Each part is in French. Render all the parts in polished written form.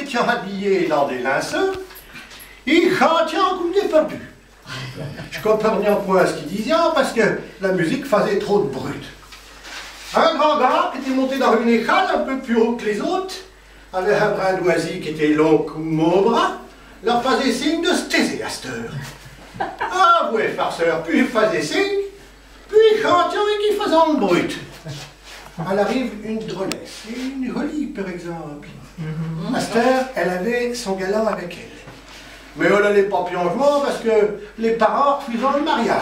étaient habillés dans des linceux, ils chantaient comme des perdus. Je comprenais point ce qu'ils disaient parce que la musique faisait trop de brut. Un grand gars qui était monté dans une échelle un peu plus haut que les autres, avec un brin d'oisie qui était long comme mon bras, leur faisait signe de se taire à cette heure. Ah, vous les farceurs, puis ils faisaient signe, puis ils chantaient et qu'ils faisaient de brut. Elle arrive une drôlesse, une jolie par exemple. À cette heure, elle avait son galant avec elle. Mais elle n'allait pas pionnement parce que les parents refusaient le mariage.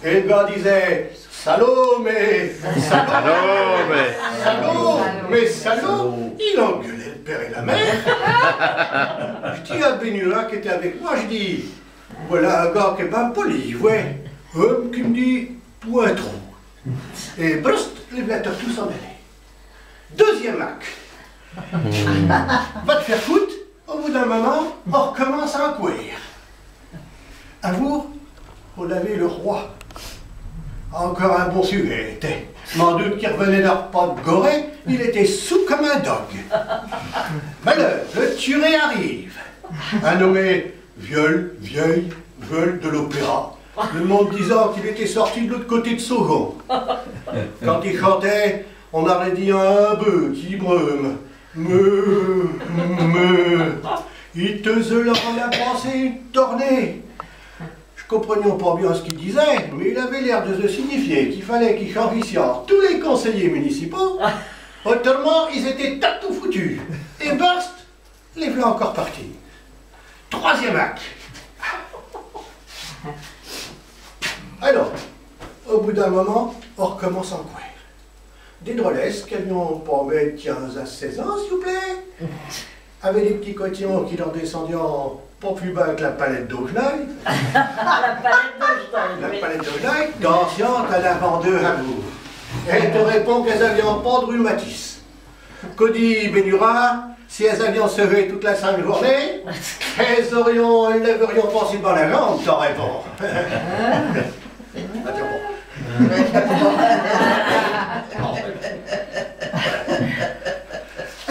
Et le gars disait salaud, mais salaud, mais salaud. Il engueulait le père et la mère. Je dis à Benura qui était avec moi, je dis voilà un gars qui est bien poli, ouais. Homme qui me dit point trop. Et brust, les blatteurs tous s'en allaient. Deuxième acte. Va te faire foutre. Au bout d'un moment, on recommence à en courir. Un jour, on avait le roi. Encore un bon sujet, était. M'en doute qu'il revenait d'un repas de Gorée, il était sous comme un dog. Malheur, le turé arrive. Un nommé Viol de l'opéra. Le monde disant qu'il était sorti de l'autre côté de Saujon. Quand il chantait, on aurait dit un bœuf qui breume. Il te zelera la pensée tornée. Je comprenais pas bien ce qu'il disait, mais il avait l'air de se signifier qu'il fallait qu'il change tous les conseillers municipaux. Autrement, ils étaient tout foutus. Et burst, les voilà encore partis. Troisième acte. Alors, au bout d'un moment, on recommence en courir. Des drôlesses qui n'ont pas 15 à 16 ans, s'il vous plaît, avec des petits cotillons qui leur descendaient pas plus bas que la palette d'Augeneuil. La palette d'Augeneuil. La palette d'Augeneuil, consciente à la vendeuse à bout. Elle te répond qu'elles avaient pas de rhumatisme. Qu'Odi Benura, si elles avaient sevé toute la sainte journée, elles lèverions pas si dans la jambe, t'en réponds.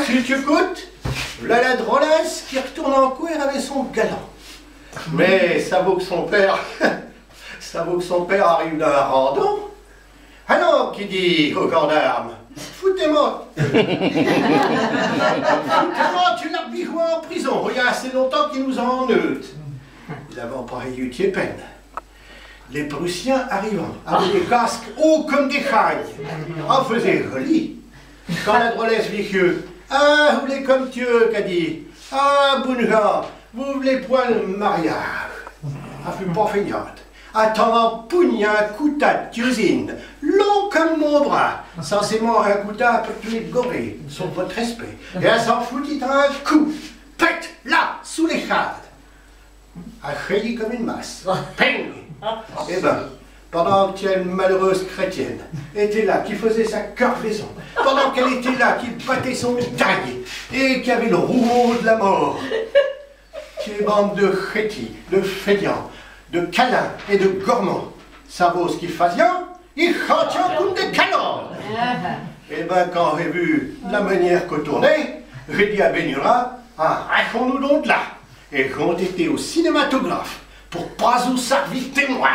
Si tu écoutes, voilà la drôlesse qui retourne en courir avec son galant. Mais ça vaut que son père, arrive d'un randon. Alors, qui dit au gendarme, foutez-moi, tu l'as bijoué en prison, il y a assez longtemps qu'il nous en neutre. Il avait pareil eu peine. Les Prussiens arrivant, avec des casques hauts comme des chagnes, en faisaient joli. Quand la drôlesse vit que, ah, vous voulez comme Dieu, qu'a dit, ah, bon gens, vous voulez point le mariage. Elle fut pas feignante. Attends, pougne un couteau de cuisine, long comme mon bras, censément un couteau pour tuer de gorée, sur votre respect. Et elle s'en foutit un coup, pète, là, sous les chades. Elle chérit comme une masse. Ping! Eh ben, pendant qu'elle, malheureuse chrétienne, était là, qui faisait sa cargaison, pendant qu'elle était là, qui battait son taille, et qui avait le rouleau de la mort, ces bandes de chétis, de feignants, de câlins et de gourmands, ça vaut ce qu'ils faisaient, ils chantaient comme des canons. Eh ben, quand j'ai vu la manière qu'on tournait, j'ai dit à Benura, ah, rachons-nous donc là. Et qu'on était au cinématographe pour pas vous servir témoin.